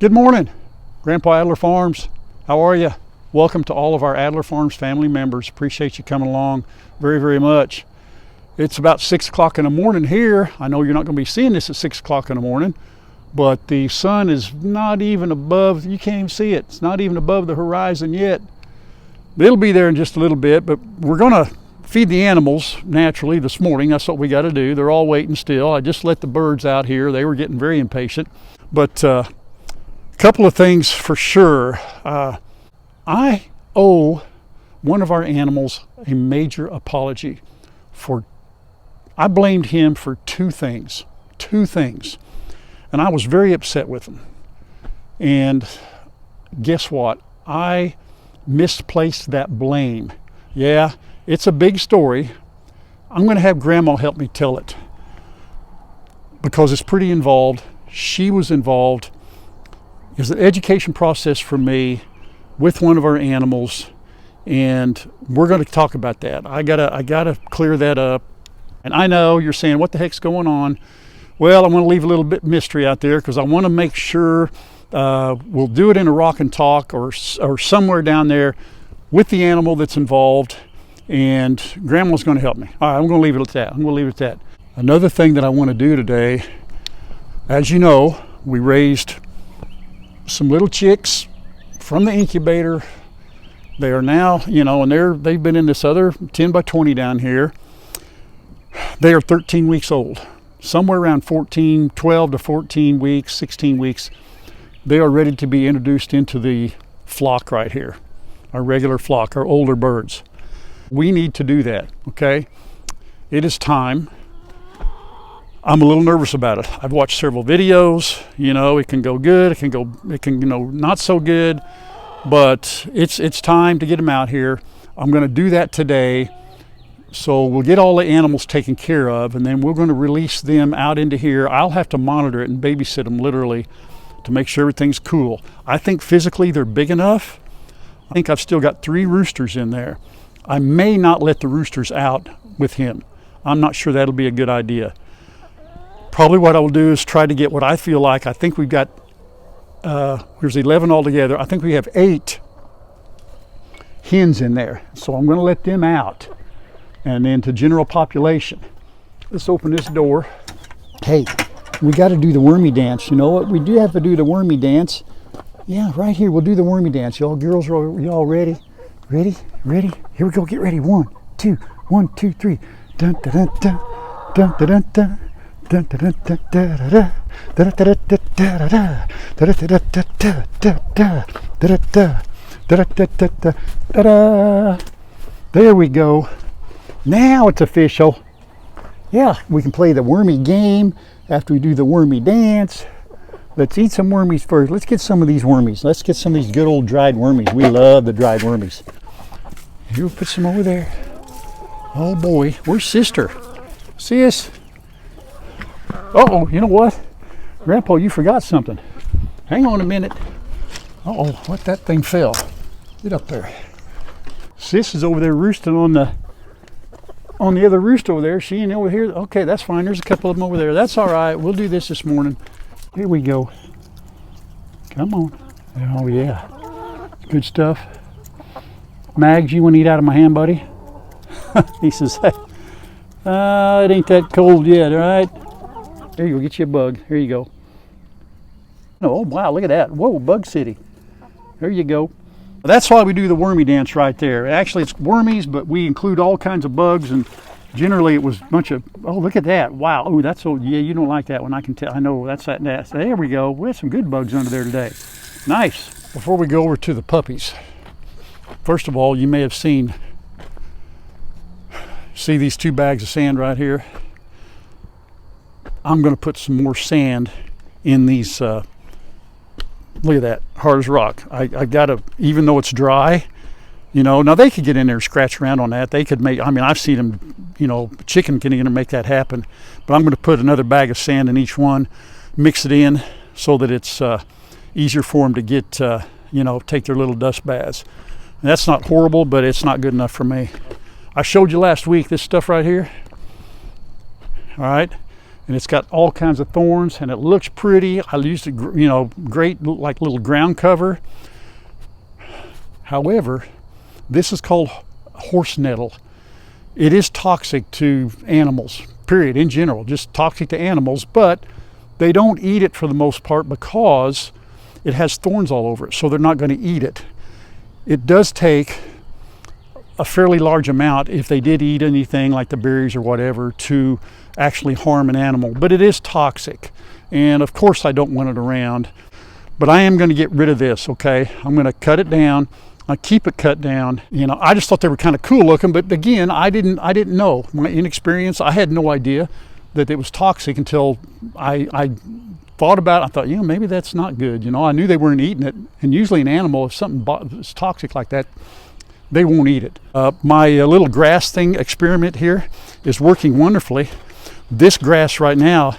Good morning, Grandpa Adler Farms. How are you? Welcome to all of our Adler Farms family members. Appreciate you coming along very, very much. It's about 6 o'clock in the morning here. I know you're not going to be seeing this at 6 o'clock in the morning, but the sun is not even above, you can't even see it. It's not even above the horizon yet. It'll be there in just a little bit, but we're going to feed the animals naturally this morning. That's what we got to do. They're all waiting still. I just let the birds out here. They were getting very impatient. But a couple of things for sure. I owe one of our animals a major apology I blamed him for two things. And I was very upset with him. And guess what? I misplaced that blame. Yeah, it's a big story. I'm going to have Grandma help me tell it because it's pretty involved. She was involved. It was an education process for me with one of our animals, and we're going to talk about that. I gotta clear that up. And I know you're saying, what the heck's going on? Well, I want to leave a little bit mystery out there because I want to make sure we'll do it in a rock and talk or somewhere down there with the animal that's involved, and Grandma's going to help me. All right, I'm going to leave it at that. Another thing that I want to do today, as you know, we raised some little chicks from the incubator. They are now, and they've been in this other 10 by 20 down here. They are 13 weeks old, somewhere around 12 to 14 weeks, 16 weeks. They are ready to be introduced into the flock right here, our regular flock, our older birds. We need to do that, okay? It is time. I'm a little nervous about it. I've watched several videos. It can go good, it can not so good, but it's time to get them out here. I'm going to do that today. So we'll get all the animals taken care of, and then we're going to release them out into here. I'll have to monitor it and babysit them literally to make sure everything's cool. I think physically they're big enough. I think I've still got 3 roosters in there. I may not let the roosters out with him. I'm not sure that'll be a good idea. Probably what I will do is try to get what I feel like. I think we've got, there's 11 altogether. I think we have 8 hens in there. So I'm going to let them out and then to general population. Let's open this door. Hey, we got to do the wormy dance. You know what? We do have to do the wormy dance. Yeah, right here. We'll do the wormy dance. Y'all girls, are y'all ready? Ready? Here we go. Get ready. 1, 2, 1, 2, 3. Dun dun dun dun dun dun dun. Dun dun dun dun da da da da da da da. There we go. Now it's official. Yeah, we can play the wormy game after we do the wormy dance. Let's eat some wormies first. Let's get some of these wormies. Let's get some of these good old dried wormies. We love the dried wormies. Here, we'll put some over there. Oh boy, where's Sister? Sis. Uh-oh, you know what? Grandpa, you forgot something. Hang on a minute. Uh-oh, what, that thing fell. Get up there. Sis is over there roosting on the other roost over there. She ain't over here. Okay, that's fine. There's a couple of them over there. That's all right. We'll do this morning. Here we go. Come on. Oh, yeah. Good stuff. Mags, you want to eat out of my hand, buddy? He says, it ain't that cold yet, all right? There you go. Get you a bug. Here you go. Oh, wow. Look at that. Whoa, Bug City. There you go. That's why we do the wormy dance right there. Actually, it's wormies, but we include all kinds of bugs, and generally it was a bunch of, oh, look at that. Wow. Oh, that's so, yeah, you don't like that one. I can tell. I know that's that. There we go. We have some good bugs under there today. Nice. Before we go over to the puppies, first of all, you may have see these 2 bags of sand right here. I'm going to put some more sand in these, look at that, hard as rock. I got to, even though it's dry, now they could get in there and scratch around on that. They could make, I've seen them, chicken can even make that happen. But I'm going to put another bag of sand in each one, mix it in so that it's easier for them to get, take their little dust baths. And that's not horrible, but it's not good enough for me. I showed you last week this stuff right here. All right. and it's got all kinds of thorns, and it looks pretty. I used a great like little ground cover. However, this is called horse nettle. It is toxic to animals, period, in general, just toxic to animals, but they don't eat it for the most part because it has thorns all over it, so they're not going to eat it. It does take a fairly large amount, if they did eat anything like the berries or whatever, to actually harm an animal, but it is toxic. And of course I don't want it around, but I am going to get rid of this, okay? I'm going to cut it down. I keep it cut down. You know, I just thought they were kind of cool looking, but again, I didn't know. My inexperience, I had no idea that it was toxic until I thought about it. I thought, maybe that's not good. You know, I knew they weren't eating it, and usually an animal, if something is toxic like that, they won't eat it. My little grass thing experiment here is working wonderfully. This grass right now,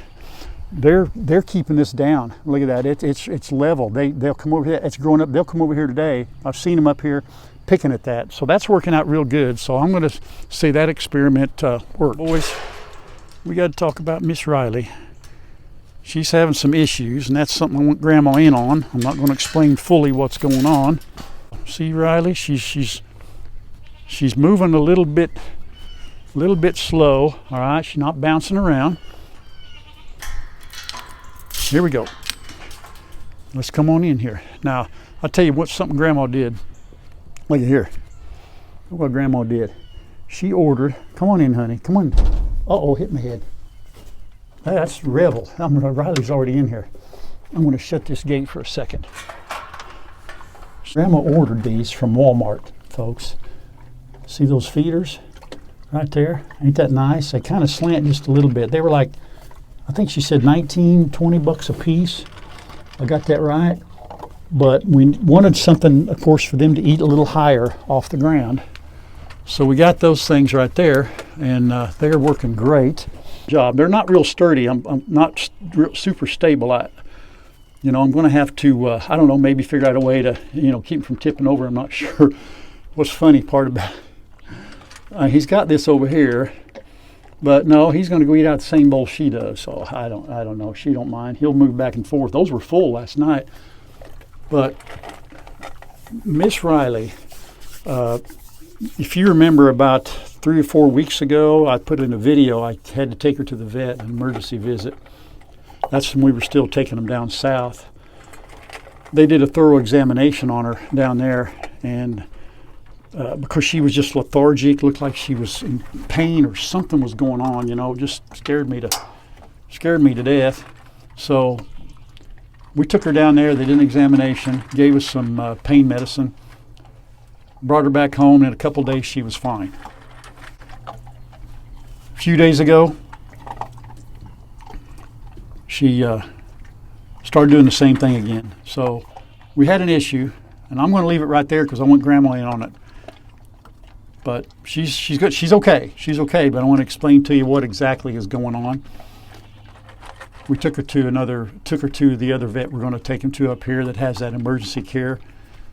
they're keeping this down. Look at that, it's level. They'll come over here, it's growing up, they'll come over here today. I've seen them up here picking at that. So that's working out real good. So I'm gonna say that experiment worked. Boys, we gotta talk about Miss Riley. She's having some issues, and that's something I want Grandma in on. I'm not gonna explain fully what's going on. See Riley, she's moving a little bit slow, all right? She's not bouncing around. Here we go. Let's come on in here. Now, I'll tell you what something Grandma did. Look at here. Look what Grandma did. She ordered, come on in, honey, come on. Uh-oh, hit my head. That's Rebel. Riley's already in here. I'm gonna shut this gate for a second. Grandma ordered these from Walmart, folks. See those feeders right there? Ain't that nice? They kind of slant just a little bit. They were like, I think she said 19, 20 bucks a piece. I got that right. But we wanted something, of course, for them to eat a little higher off the ground. So we got those things right there, and they're working great. Job. They're not real sturdy. I'm not super stable. I'm going to have to, I don't know, maybe figure out a way to, keep them from tipping over. I'm not sure. What's funny part about it, he's got this over here, but no, he's going to go eat out the same bowl she does. So I don't know. She don't mind. He'll move back and forth. Those were full last night. But Miss Riley, if you remember about 3 or 4 weeks ago, I put in a video. I had to take her to the vet, an emergency visit. That's when we were still taking them down south. They did a thorough examination on her down there, and because she was just lethargic, looked like she was in pain or something was going on, just scared me to death. So we took her down there. They did an examination, gave us some pain medicine, brought her back home, and in a couple of days she was fine. A few days ago, she started doing the same thing again. So we had an issue, and I'm going to leave it right there because I want Grandma in on it. But she's good. She's okay. She's okay. But I want to explain to you what exactly is going on. We took her to the other vet we're going to take him to up here that has that emergency care.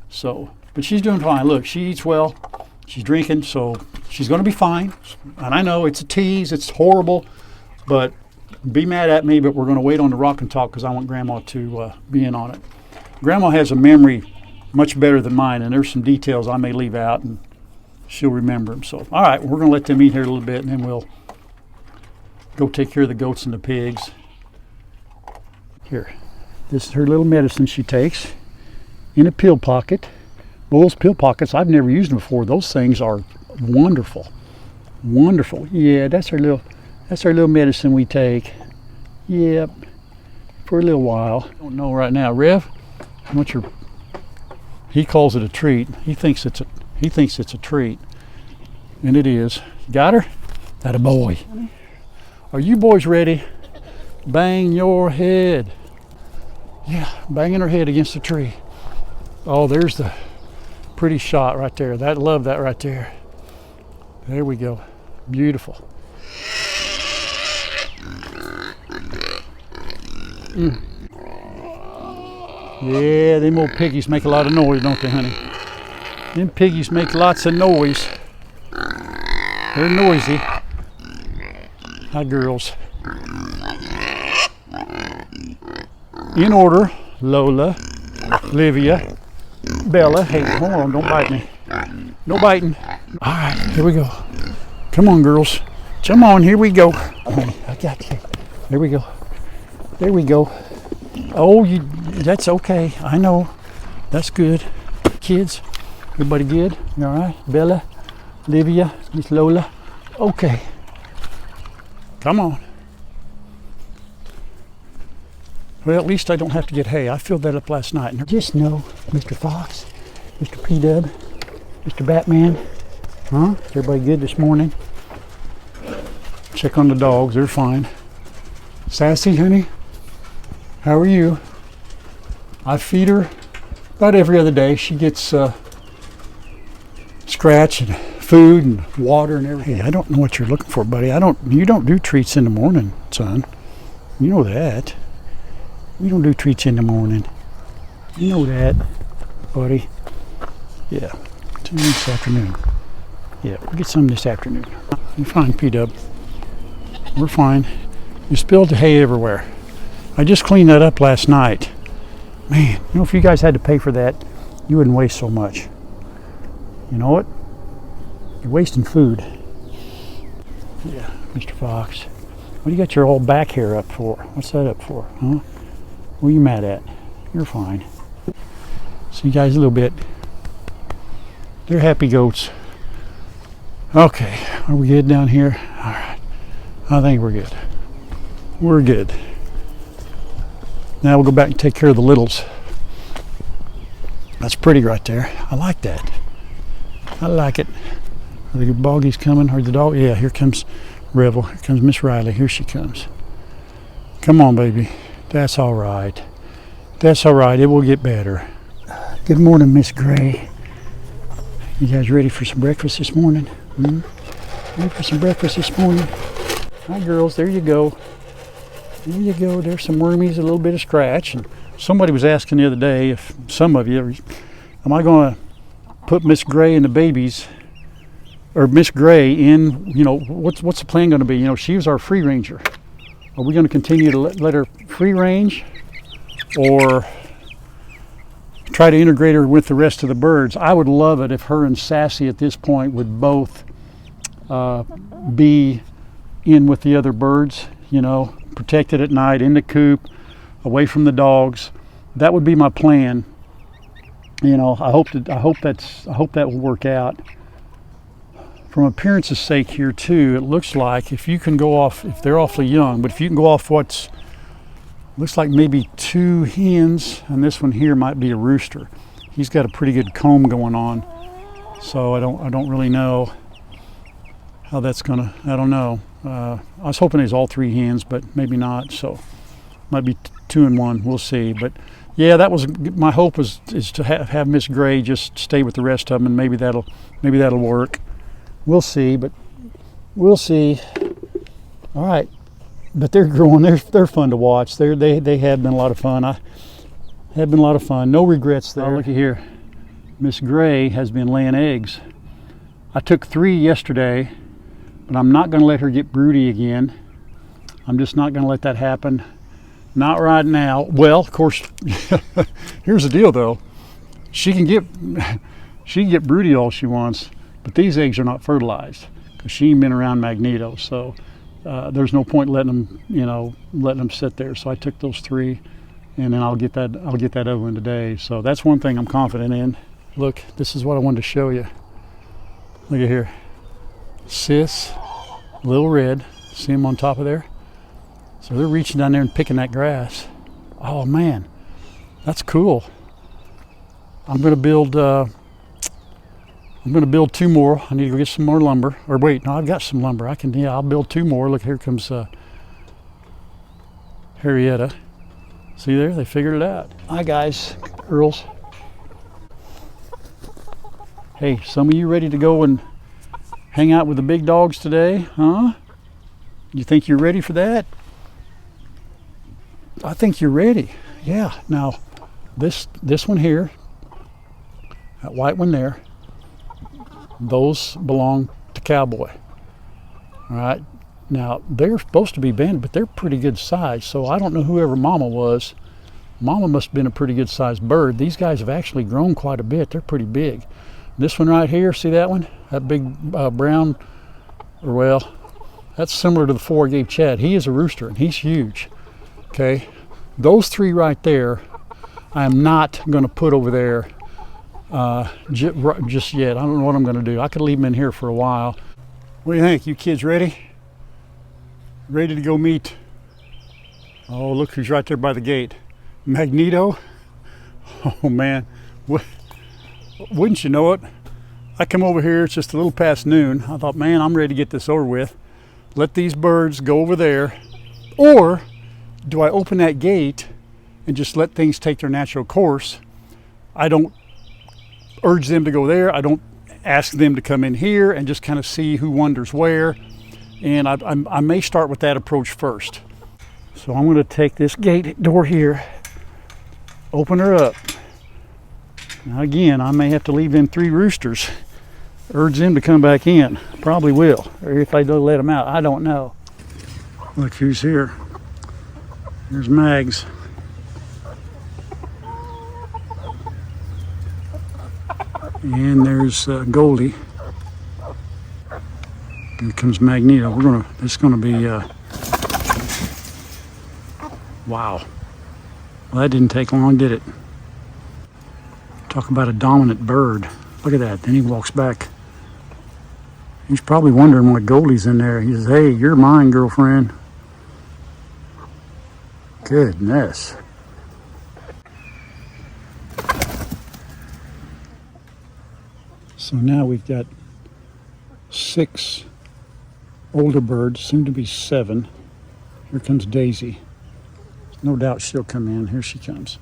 So, but she's doing fine. Look, she eats well. She's drinking, so she's going to be fine. And I know it's a tease. It's horrible, but be mad at me. But we're going to wait on the rock and talk because I want Grandma to be in on it. Grandma has a memory much better than mine, and there's some details I may leave out, and she'll remember them. So, all right, we're going to let them eat here a little bit, and then we'll go take care of the goats and the pigs. Here, this is her little medicine she takes in a pill pocket. Well, those pill pockets, I've never used them before. Those things are wonderful, wonderful. Yeah, that's our little medicine we take. Yep, for a little while. I don't know right now, Rev. He calls it a treat. He thinks it's a treat, and it is. Got her? That a boy. Are you boys ready? Bang your head. Yeah, banging her head against the tree. Oh, there's the pretty shot right there. Love that right there. There we go. Beautiful. Yeah, them old piggies make a lot of noise, don't they, honey? Them piggies make lots of noise. They're noisy. Hi, girls. in order. Lola, Livia, Bella. Hey, hold on, don't bite me. No biting. All right, here we go. Come on, girls. Come on, here we go. I got you. There we go. There we go. Oh, that's okay. I know. That's good. Kids, everybody good? You all right? Bella, Livia, Miss Lola. Okay. Come on. Well, at least I don't have to get hay. I filled that up last night. Just know, Mr. Fox, Mr. P-Dub, Mr. Batman. Huh? Is everybody good this morning? Check on the dogs. They're fine. Sassy, honey? How are you? I feed her about every other day. She gets scratch and food and water and everything. Hey, I don't know what you're looking for, buddy. You don't do treats in the morning, son. You know that. You don't do treats in the morning. You know that, buddy. Yeah. Tune in this afternoon. Yeah, we'll get some this afternoon. You're fine, P-Dub. We're fine. You spilled the hay everywhere. I just cleaned that up last night. Man, you know, if you guys had to pay for that, you wouldn't waste so much. You know what? You're wasting food. Yeah, Mr. Fox. What do you got your old back hair up for? What's that up for, huh? What are you mad at? You're fine. See you guys a little bit. They're happy goats. Okay, are we good down here? All right, I think we're good. We're good. Now we'll go back and take care of the littles. That's pretty right there. I like that. I like it. Are the boggies coming? Or the dog? Yeah, here comes Revel. Here comes Miss Riley. Here she comes. Come on, baby. That's all right. That's all right. It will get better. Good morning, Miss Gray. You guys ready for some breakfast this morning? Ready for some breakfast this morning? Hi, girls. There you go. There you go. There's some wormies, a little bit of scratch. And somebody was asking the other day, if some of you, am I going to put Miss Gray and the babies, or Miss Gray in, you know, what's the plan going to be? You know, she was our free ranger. Are we going to continue to let her free range, or try to integrate her with the rest of the birds? I would love it if her and Sassy at this point would both be in with the other birds, you know, protected at night, in the coop, away from the dogs. That would be my plan. You know, I hope that will work out. From appearance's sake here too, it looks like if you can go off, if they're awfully young, but if you can go off what's looks like maybe 2 hens, and this one here might be a rooster. He's got a pretty good comb going on, so I don't really know how that's gonna. I don't know. I was hoping it was all 3 hens, but maybe not. So might be 2 and 1. We'll see. But yeah, that was my hope, is to have Miss Gray just stay with the rest of them, and maybe that'll work. We'll see, but we'll see. All right, but they're growing. They're fun to watch. They have been a lot of fun. I have been a lot of fun. No regrets there. Oh, looky here. Miss Gray has been laying eggs. I took 3 yesterday, but I'm not going to let her get broody again. I'm just not going to let that happen. Not right now. Well, of course, here's the deal though. She can get broody all she wants. But these eggs are not fertilized because she ain't been around Magneto, so there's no point letting them sit there. So I took those 3, and then I'll get that other one today. So that's one thing I'm confident in. Look, this is what I wanted to show you. Look at here, Sis, Little Red. See them on top of there? So they're reaching down there and picking that grass. Oh man, that's cool. I'm gonna build 2 more. I need to go get some more lumber. Or wait, no, I've got some lumber. I'll build 2 more. Look, here comes Harrietta. See there? They figured it out. Hi guys, girls. Hey, some of you ready to go and hang out with the big dogs today, huh? You think you're ready for that? I think you're ready. Yeah. Now, this one here, that white one there, those belong to Cowboy. All right. Now they're supposed to be banded, but they're pretty good size. So I don't know whoever Mama was Mama must have been a pretty good sized bird. These guys have actually grown quite a bit. They're pretty big. This one right here, see that one? That big brown, or well, that's similar to the 4 I gave Chad. He is a rooster and he's huge. Okay, those 3 right there, I am not going to put over there just yet. I don't know what I'm going to do. I could leave them in here for a while. What do you think? You kids ready? Ready to go meet? Oh, look who's right there by the gate. Magneto. Oh man, wouldn't you know it? I come over here, it's just a little past noon. I thought, man, I'm ready to get this over with. Let these birds go over there. Or do I open that gate and just let things take their natural course? I don't urge them to go there. I don't ask them to come in here and just kind of see who wanders where. And I may start with that approach first. So I'm going to take this gate door here, open her up. Now again, I may have to leave them 3 roosters, urge them to come back in. Probably will, or if I don't let them out, I don't know. Look who's here. There's Mags. And there's Goldie. Here comes Magneto. It's gonna be wow. Well, that didn't take long, did it? Talk about a dominant bird. Look at that. Then he walks back. He's probably wondering why Goldie's in there. He says, hey, you're mine, girlfriend. Goodness. So now we've got 6 older birds, soon to be 7. Here comes Daisy. No doubt she'll come in. Here she comes.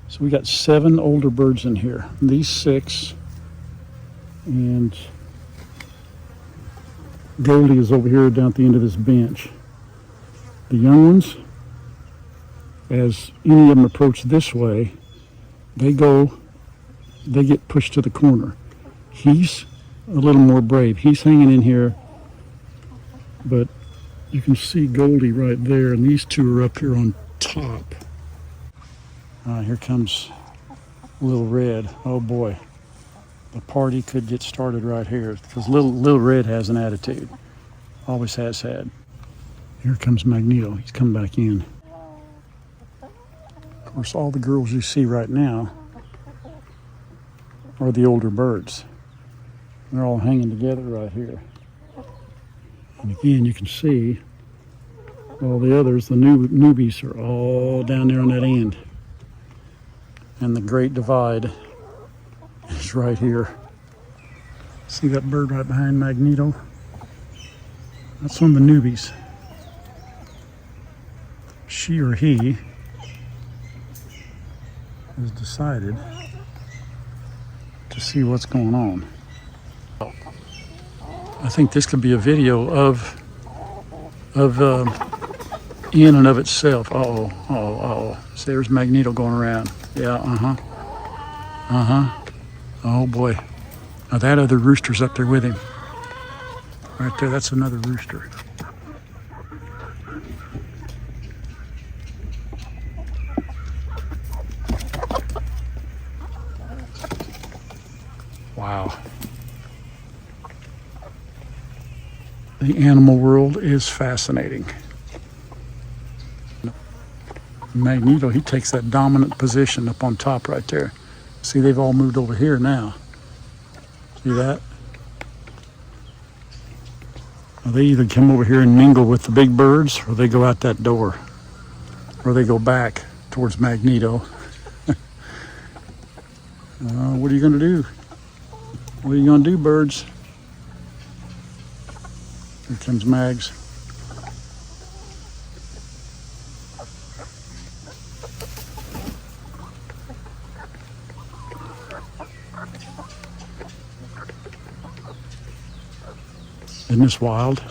So we got 7 older birds in here. These 6, and Goldie is over here down at the end of this bench. The young ones, as any of them approach this way, they get pushed to the corner. He's a little more brave. He's hanging in here, but you can see Goldie right there, and these 2 are up here on top. Here comes Little Red. Oh boy, the party could get started right here because Little Red has an attitude. Always has had. Here comes Magneto. He's come back in. Of course, all the girls you see right now are the older birds. They're all hanging together right here. And again, you can see all the others, the newbies, are all down there on that end. And the Great Divide is right here. See that bird right behind Magneto? That's one of the newbies. She or he has decided to see what's going on. I think this could be a video of in and of itself. Uh-oh. So there's Magneto going around. Yeah, oh boy. Now that other rooster's up there with him. Right there, that's another rooster. Wow. The animal world is fascinating. Magneto, he takes that dominant position up on top right there. See, they've all moved over here now. See that? Well, they either come over here and mingle with the big birds, or they go out that door, or they go back towards Magneto. What are you going to do? What are you going to do, birds? Here comes Mags. Isn't this wild?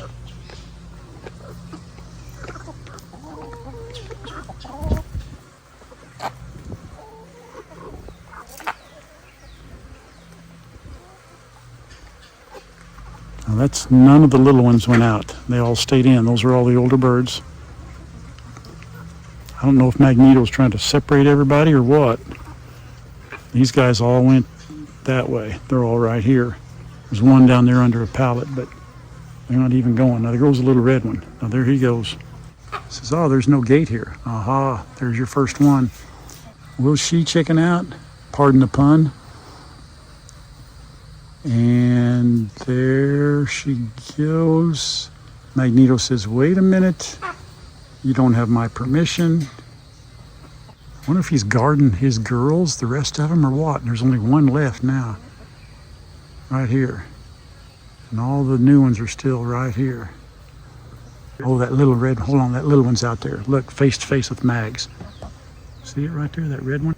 Now that's none of the little ones went out. They all stayed in. Those are all the older birds. I don't know if Magneto's trying to separate everybody or what. These guys all went that way. They're all right here. There's one down there under a pallet, but they're not even going. Now there goes a little red one. Now there he goes. Says, oh, there's no gate here. Aha, there's your first one. Will she chicken out? Pardon the pun. And there she goes. Magneto says, wait a minute. You don't have my permission. I wonder if he's guarding his girls, the rest of them, or what? There's only one left now. Right here. And all the new ones are still right here. Oh, that little red, hold on, that little one's out there. Look, face to face with Mags. See it right there, that red one?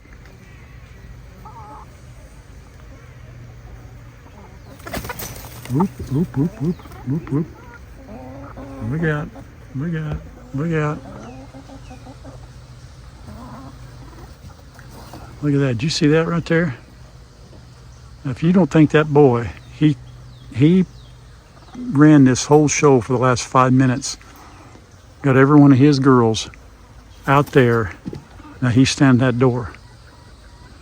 Whoop, whoop, whoop, whoop, whoop, whoop. Look out, look out, look out. Look at that, did you see that right there? Now, if you don't think that boy, he ran this whole show for the last 5 minutes. Got every one of his girls out there. Now he's standing at that door.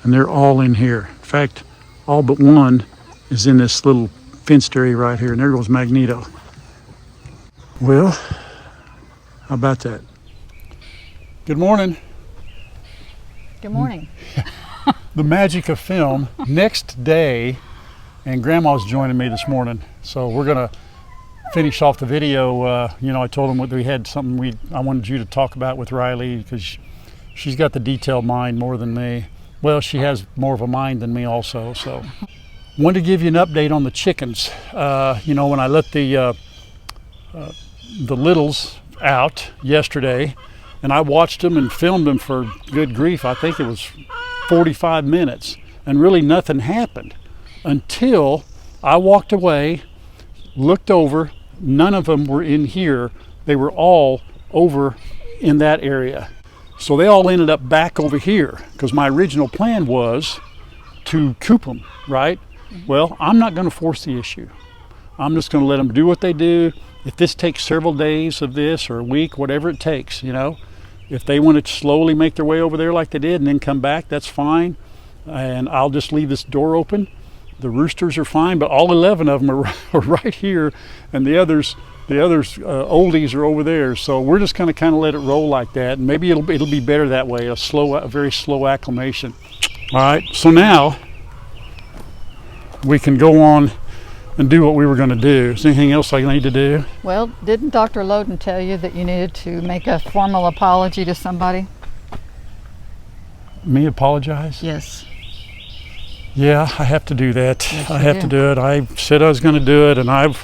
And they're all in here. In fact, all but one is in this little fenced area right here. And there goes Magneto. Well, how about that? Good morning. Good morning. The magic of film. Next day, and Grandma's joining me this morning. So we're gonna finish off the video. I told him we had something I wanted you to talk about with Riley, because she's got the detailed mind more than me. Well, she has more of a mind than me also. So wanted to give you an update on the chickens. When I let the littles out yesterday, and I watched them and filmed them for good grief, I think it was 45 minutes, and really nothing happened until I walked away, looked over. None of them were in here. They were all over in that area. So they all ended up back over here, because my original plan was to coop them, right? Well, I'm not going to force the issue. I'm just going to let them do what they do. If this takes several days of this, or a week, whatever it takes, if they want to slowly make their way over there like they did and then come back, that's fine. And I'll just leave this door open. The roosters are fine, but all 11 of them are right here, and the others oldies are over there. So we're just going to kind of let it roll like that, and maybe it'll be better that way. A very slow acclimation. All right. So now we can go on and do what we were going to do. Is there anything else I need to do? Well, didn't Dr. Loden tell you that you needed to make a formal apology to somebody? Me apologize? Yes. Yeah, I have to do that. Yes, I have to do it. I said I was going to do it, and I'm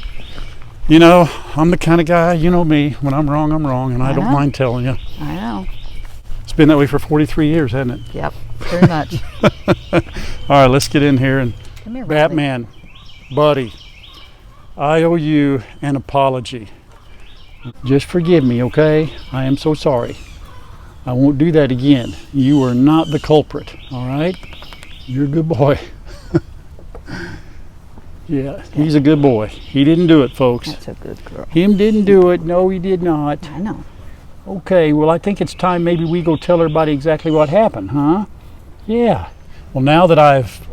the kind of guy, you know me, when I'm wrong, and I don't mind telling you. I know. It's been that way for 43 years, hasn't it? Yep, very much. All right, let's get in here. And Come here, Batman, buddy, I owe you an apology. Just forgive me, okay? I am so sorry. I won't do that again. You are not the culprit, all right? You're a good boy. Yeah, he's a good boy. He didn't do it, folks. That's a good girl. Him didn't do it. No, he did not. I know. Okay, well, I think it's time maybe we go tell everybody exactly what happened, huh? Yeah. Well, now that I've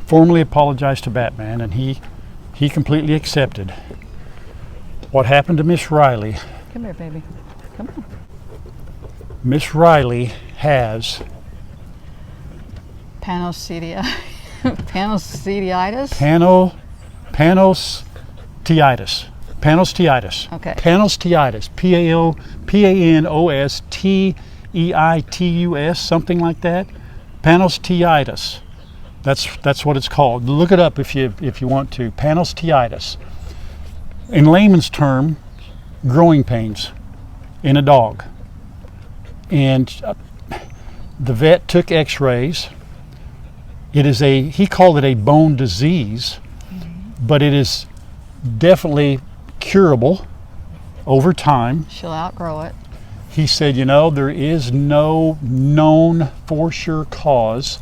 formally apologized to Batman, and he completely accepted what happened to Miss Riley. Come here, baby. Come on. Miss Riley has Panosteitis. Panosteitis. Okay. Panosteitis. Panosteitis. Something like that. Panosteitis. That's what it's called. Look it up if you want to. Panosteitis. In layman's term, growing pains in a dog. And the vet took x-rays. He called it a bone disease, but it is definitely curable over time. She'll outgrow it. He said, there is no known for sure cause,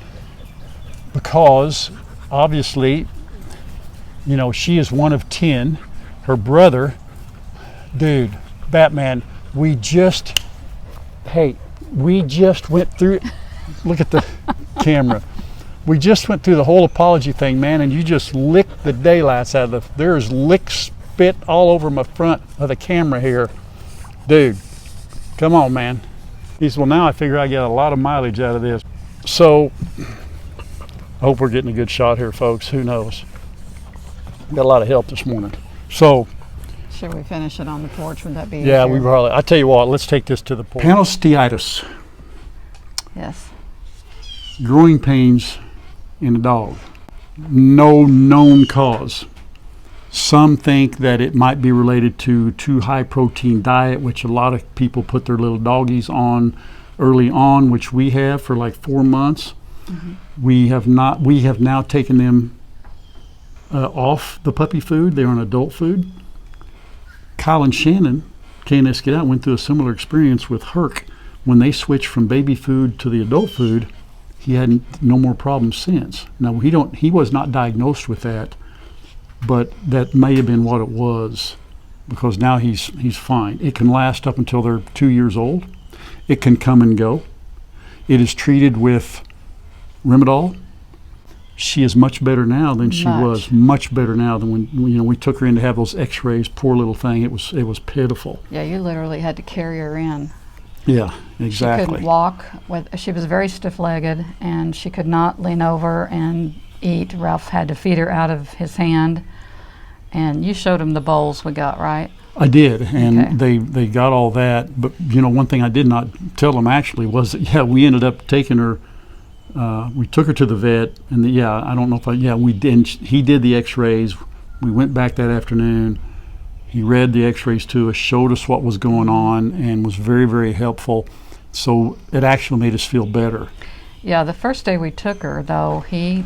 because obviously, she is one of 10. Her brother, dude, Batman, We just went through, look at the camera. We just went through the whole apology thing, man, and you just licked the daylights out of there's lick spit all over my front of the camera here. Dude, come on, man. He said, well, now I figure I get a lot of mileage out of this. So, I hope we're getting a good shot here, folks. Who knows? Got a lot of help this morning. So, should we finish it on the porch? Would that be yeah, easier? we probably, I tell you what, let's take this to the porch. Panosteitis. Yes. Growing pains in a dog. No known cause. Some think that it might be related to too high protein diet, which a lot of people put their little doggies on early on, which we have for like 4 months. Mm-hmm. We have now taken them off the puppy food. They're on adult food. Kyle and Shannon, K&S Get Out, went through a similar experience with Herc. When they switched from baby food to the adult food, he had no more problems since. Now he was not diagnosed with that, but that may have been what it was, because now he's fine. It can last up until they're 2 years old. It can come and go. It is treated with Rimadyl. She is much better now than she was. Much better now than when we took her in to have those X-rays. Poor little thing. It was pitiful. Yeah, you literally had to carry her in. Yeah, exactly. She couldn't walk. She was very stiff-legged, and she could not lean over and eat. Ralph had to feed her out of his hand. And you showed him the bowls we got, right? I did, and okay. they got all that. But one thing I did not tell them actually was that we ended up taking her. We took her to the vet, and I don't know if we did. He did the X-rays. We went back that afternoon. He read the X-rays to us, showed us what was going on, and was very, very helpful. So it actually made us feel better. Yeah, the first day we took her, though, he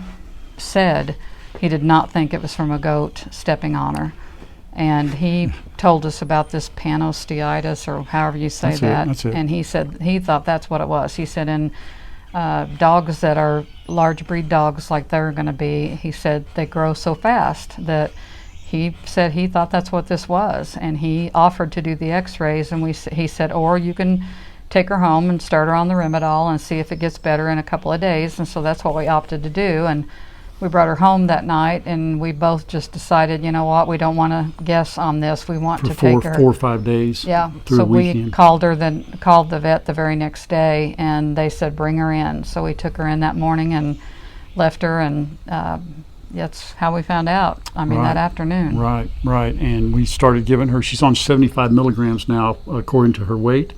said he did not think it was from a goat stepping on her. And he told us about this panosteitis, or however you say that's it. And he said he thought that's what it was. He said in dogs that are large breed dogs like they're going to be, he said they grow so fast that he said he thought that's what this was. And he offered to do the X-rays, and he said, or you can take her home and start her on the Rimadyl and see if it gets better in a couple of days. And so that's what we opted to do. And we brought her home that night, and we both just decided, you know what, we don't want to guess on this. We want to take her 4 or 5 days. Yeah. So we called the vet the very next day, and they said bring her in. So we took her in that morning and left her, and that's how we found out. That afternoon. Right. And we started giving her. She's on 75 milligrams now, according to her weight,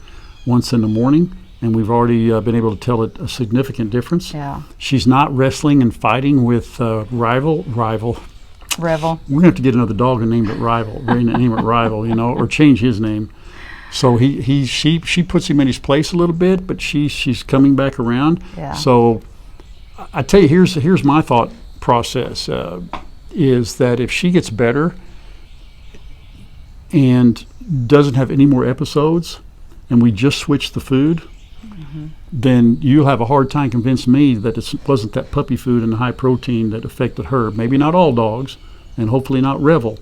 once in the morning. And we've already been able to tell it a significant difference. Yeah. She's not wrestling and fighting with Revel. We're going to have to get another dog and name it Rival. Name it Rival, or change his name. So she puts him in his place a little bit, but she's coming back around. Yeah. So I tell you, here's my thought process, is that if she gets better and doesn't have any more episodes, and we just switch the food, then you'll have a hard time convincing me that it wasn't that puppy food and the high protein that affected her. Maybe not all dogs, and hopefully not Revel,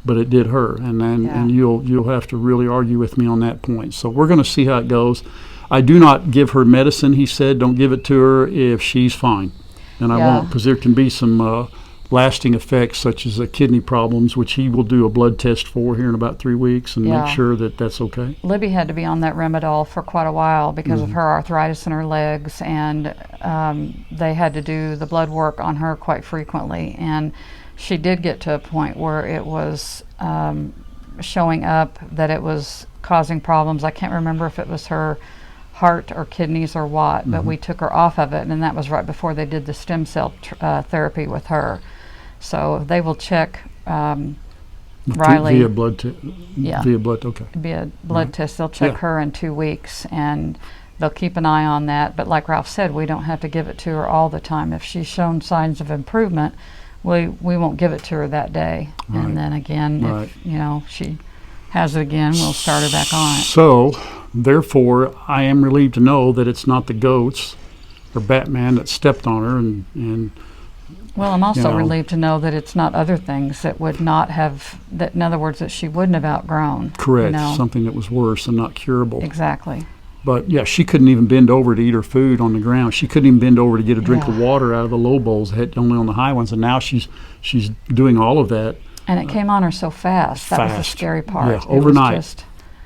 but it did her. And you'll have to really argue with me on that point. So we're going to see how it goes. I do not give her medicine. He said don't give it to her if she's fine, and I won't, because there can be some lasting effects such as kidney problems, which he will do a blood test for here in about 3 weeks and make sure that that's okay. Libby had to be on that Rimadyl for quite a while because of her arthritis in her legs, and they had to do the blood work on her quite frequently. And she did get to a point where it was showing up that it was causing problems. I can't remember if it was her heart or kidneys or what, but we took her off of it, and that was right before they did the stem cell therapy with her. So they will check Riley via blood test. Via blood, okay. Via blood test, they'll check her in 2 weeks, and they'll keep an eye on that. But like Ralph said, we don't have to give it to her all the time. If she's shown signs of improvement, we won't give it to her that day. Right. And then again, if she has it again, we'll start her back on it. So, therefore, I am relieved to know that it's not the goats or Batman that stepped on her, and well, I'm also relieved to know that it's not other things that would not have, that in other words, that she wouldn't have outgrown. Correct. Something that was worse and not curable. Exactly. But yeah, she couldn't even bend over to eat her food on the ground. She couldn't even bend over to get a drink of water out of the low bowls, only on the high ones. And now she's doing all of that. And it came on her so fast. That was the scary part. Yeah, overnight.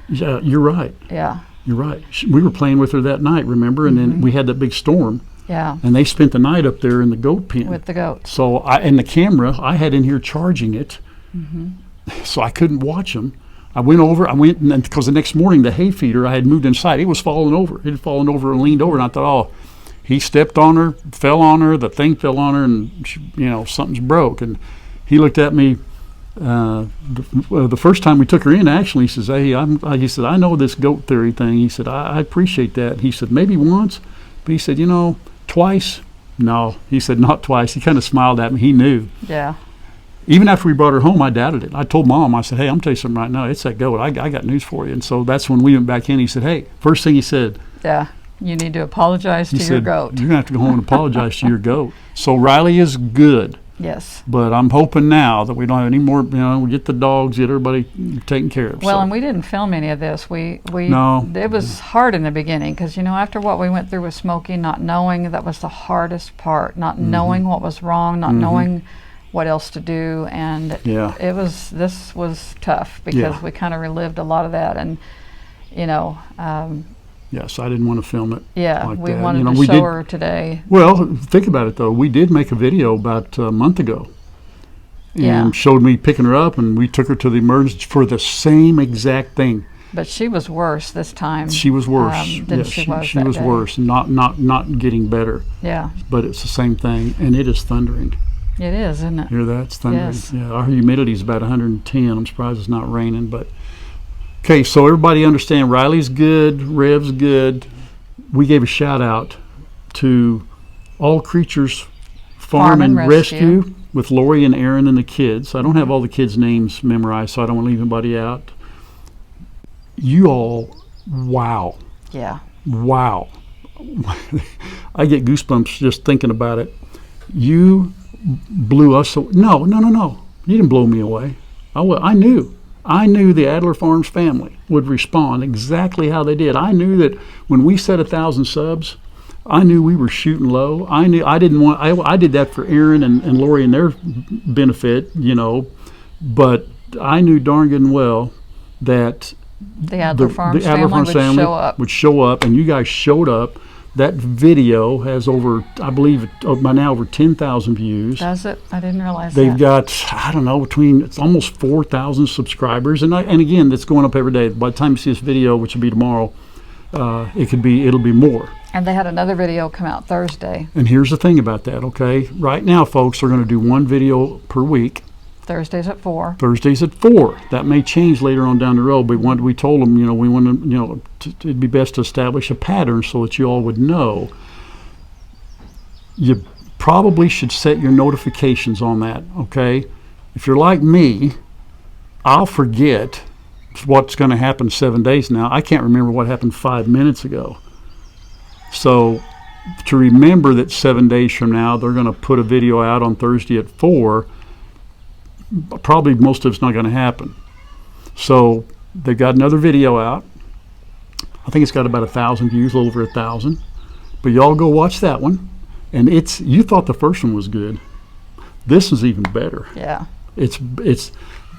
Yeah, you're right. Yeah. You're right. We were playing with her that night, remember? And then we had that big storm. Yeah. And they spent the night up there in the goat pen. With the goats. So and the camera, I had in here charging it. So I couldn't watch them. I went, and because the next morning the hay feeder I had moved inside, it was falling over. It had fallen over and leaned over, and I thought, oh, he stepped on her, fell on her, the thing fell on her, and she, something's broke. And he looked at me the first time we took her in. Actually, he says, "Hey, he said, I know this goat theory thing." He said, I appreciate that. He said, maybe once, but he said, twice. No, he said, not twice. He kind of smiled at me. He knew. Yeah. Even after we brought her home, I doubted it. I told Mom, I said, hey, I'm telling you something right now. It's that goat. I got news for you. And so that's when we went back in. He said, hey, first thing he said. Yeah, you need to apologize to your goat. You're going to have to go home and apologize to your goat. So Riley is good. Yes. But I'm hoping now that we don't have any more, we get the dogs, get everybody taken care of. Well, and we didn't film any of this. No. It was hard in the beginning because, after what we went through with Smokey, not knowing, that was the hardest part, not knowing what was wrong, not knowing what else to do, and this was tough because we kind of relived a lot of that, and yes, I didn't want to film it. Yeah, like we that. wanted to show her today. Well, think about it though. We did make a video about a month ago, and showed me picking her up, and we took her to the emergency for the same exact thing. But she was worse this time. She was worse. Than she was she was day. Worse, not getting better. Yeah. But it's the same thing, and it is thundering. It is, isn't it? Hear that? It's thundering. Yes. Yeah, our humidity is about 110. I'm surprised it's not raining, but okay. So everybody understand, Riley's good, Rev's good. We gave a shout out to All Creatures Farm and Rescue with Lori and Aaron and the kids. I don't have all the kids' names memorized, so I don't want to leave anybody out. You all, wow. Yeah. Wow. I get goosebumps just thinking about it. You blew us away. No. You didn't blow me away. I knew the Adler Farms family would respond exactly how they did. I knew that when we set 1,000 subs, I knew we were shooting low. I knew I didn't want. I did that for Aaron and Lori and their benefit, But I knew darn good and well that the Adler Farms family would show up, and you guys showed up. That video has over, I believe, by now over 10,000 views. Does it? I didn't realize They've got, I don't know, it's almost 4,000 subscribers, and again, that's going up every day. By the time you see this video, which will be tomorrow, it'll be more. And they had another video come out Thursday. And here's the thing about that, okay? Right now, folks, they're going to do one video per week. Thursdays at 4. Thursdays at 4. That may change later on down the road. But we told them, we want to, it'd be best to establish a pattern so that you all would know. You probably should set your notifications on that, okay? If you're like me, I'll forget what's going to happen 7 days now. I can't remember what happened 5 minutes ago. So to remember that 7 days from now, they're going to put a video out on Thursday at 4, probably most of it's not going to happen. So they've got another video out. I think it's got about 1,000 views, a little over 1,000. But y'all go watch that one. And you thought the first one was good. This is even better. Yeah. It's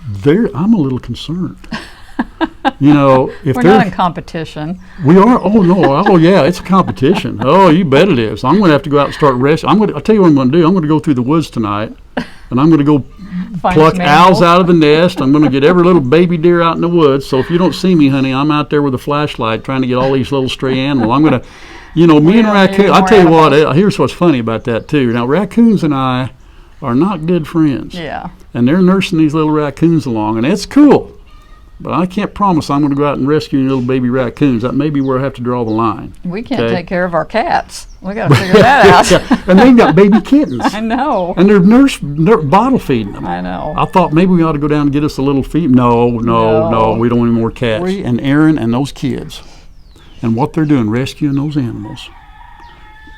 there. I'm a little concerned. If we're not in competition. We are. Oh no. Oh yeah, it's a competition. Oh, you bet it is. I'm going to have to go out and start resting. I'll tell you what I'm going to do. I'm going to go through the woods tonight, and I'm going to go pluck owls out of the nest. I'm going to get every little baby deer out in the woods. So if you don't see me, honey, I'm out there with a flashlight trying to get all these little stray animals. I'm going to, me and raccoon. I'll tell you what. Here's what's funny about that too. Now raccoons and I are not good friends. Yeah. And they're nursing these little raccoons along, and it's cool. But I can't promise I'm going to go out and rescue little baby raccoons. That may be where I have to draw the line. We can't take care of our cats. We got to figure that out. Yeah. And they've got baby kittens. I know. And they're bottle feeding them. I know. I thought maybe we ought to go down and get us a little feed. No. We don't want any more cats. And Aaron and those kids, and what they're doing, rescuing those animals.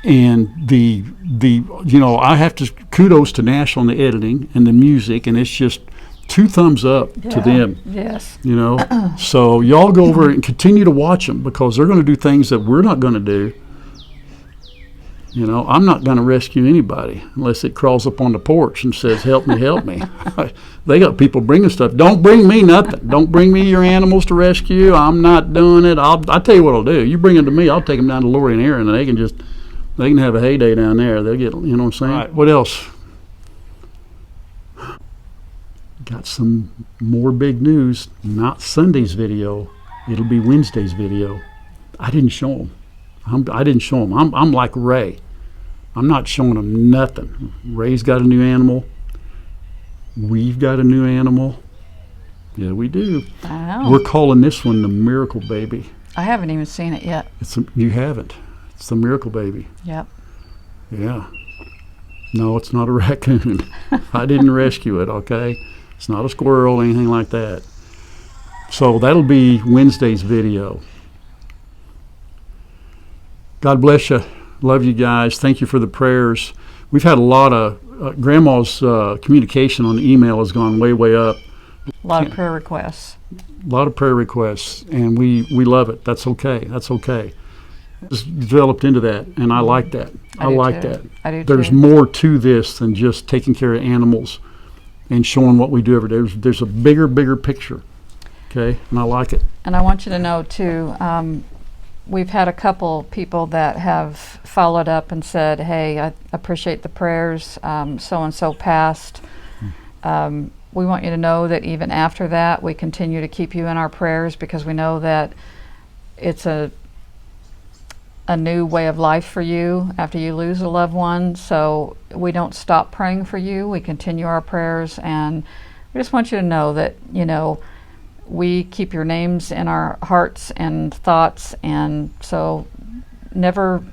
And I have to kudos to Nash on the editing and the music, and it's just. 2 thumbs up to them. Yes. You know, so y'all go over and continue to watch them, because they're going to do things that we're not going to do. You know, I'm not going to rescue anybody unless it crawls up on the porch and says, help me, help me. They got people bringing stuff. Don't bring me nothing. Don't bring me your animals to rescue. I'm not doing it. I'll tell you what I'll do. You bring them to me, I'll take them down to Lori and Aaron, and they can have a heyday down there. They'll get, you know what I'm saying? Right, what else? Got some more big news. Not Sunday's video. It'll be Wednesday's video. I didn't show them. I'm like Ray. I'm not showing them nothing. Ray's got a new animal. We've got a new animal. Yeah, we do. I know. We're calling this one the Miracle Baby. I haven't even seen it yet. You haven't. It's the Miracle Baby. Yep. Yeah. No, it's not a raccoon. I didn't rescue it, okay? It's not a squirrel, anything like that. So that'll be Wednesday's video. God bless you. Love you guys. Thank you for the prayers. We've had a lot of, Grandma's communication on email has gone way, way up. A lot of prayer requests. A lot of prayer requests, and we love it. That's okay. That's okay. Just developed into that, and I like that. I like that. I do There's too. more to this than just taking care of animals and showing what we do every day. There's a bigger picture, okay? And I like it. And I want you to know too, we've had a couple people that have followed up and said, hey, I appreciate the prayers, so-and-so passed. We want you to know that even after that, we continue to keep you in our prayers, because we know that it's a new way of life for you after you lose a loved one. So we don't stop praying for you. We continue our prayers, and we just want you to know that, you know, we keep your names in our hearts and thoughts, and so never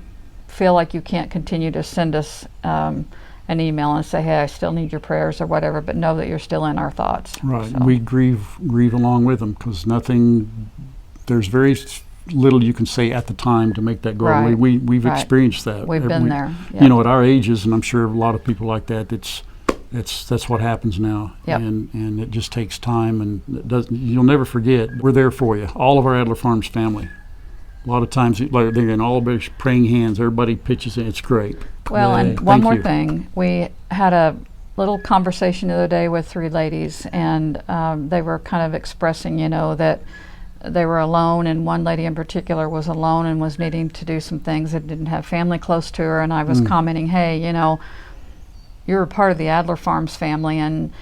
feel like you can't continue to send us an email and say, hey, I still need your prayers or whatever, but know that you're still in our thoughts. Right. So. We grieve along with them, because there's very little you can say at the time to make that go away. Right. We've Right. experienced that. We've been there. Yep. You know, at our ages, and I'm sure a lot of people like that, that's what happens now. Yep. And it just takes time, and you'll never forget. We're there for you. All of our Adler Farms family. A lot of times, like, they're in all of those praying hands. Everybody pitches in. It's great. Well, and Thank one more you. thing. We had a little conversation the other day with 3 ladies, and they were kind of expressing, you know, that they were alone, and one lady in particular was alone and was needing to do some things that didn't have family close to her, and I was commenting, hey, you know, you're a part of the Adler Farms family, and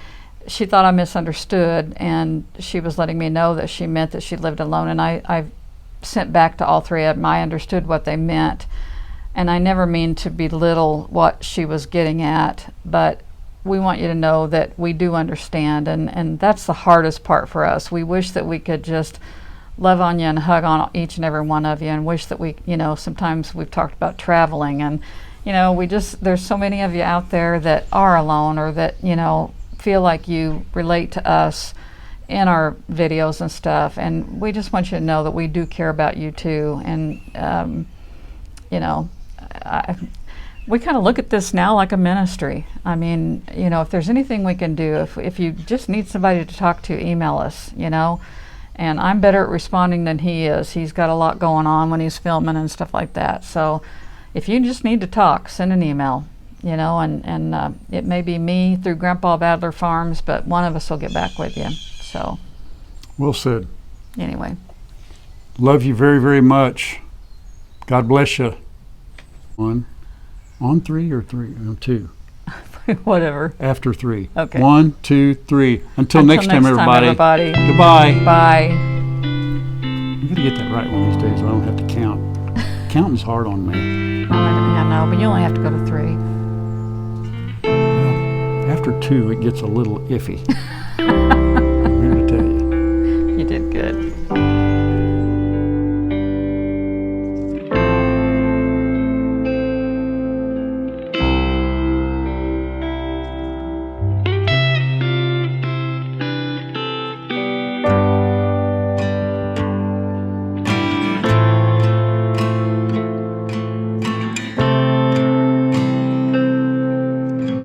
she thought I misunderstood, and she was letting me know that she meant that she lived alone, and I sent back to all 3 of them. I understood what they meant, and I never mean to belittle what she was getting at, but we want you to know that we do understand, and that's the hardest part for us. We wish that we could just love on you and hug on each and every one of you, and wish that we, you know, sometimes we've talked about traveling, and you know, there's so many of you out there that are alone, or that, you know, feel like you relate to us in our videos and stuff, and we just want you to know that we do care about you too. And you know, we kind of look at this now like a ministry. I mean, you know, if there's anything we can do, if you just need somebody to talk to, email us, you know. And I'm better at responding than he is. He's got a lot going on when he's filming and stuff like that. So if you just need to talk, send an email, you know, and it may be me through Grandpa of Adler Farms, but one of us will get back with you. So. Well said. Anyway. Love you very, very much. God bless you. On 3 or 2? Whatever. After 3. Okay. 1, 2, 3. Until next time, everybody. Goodbye. Bye. I'm going to get that right one of these days, so I don't have to count. Counting's hard on me. I know, but you only have to go to 3. Well, after 2, it gets a little iffy.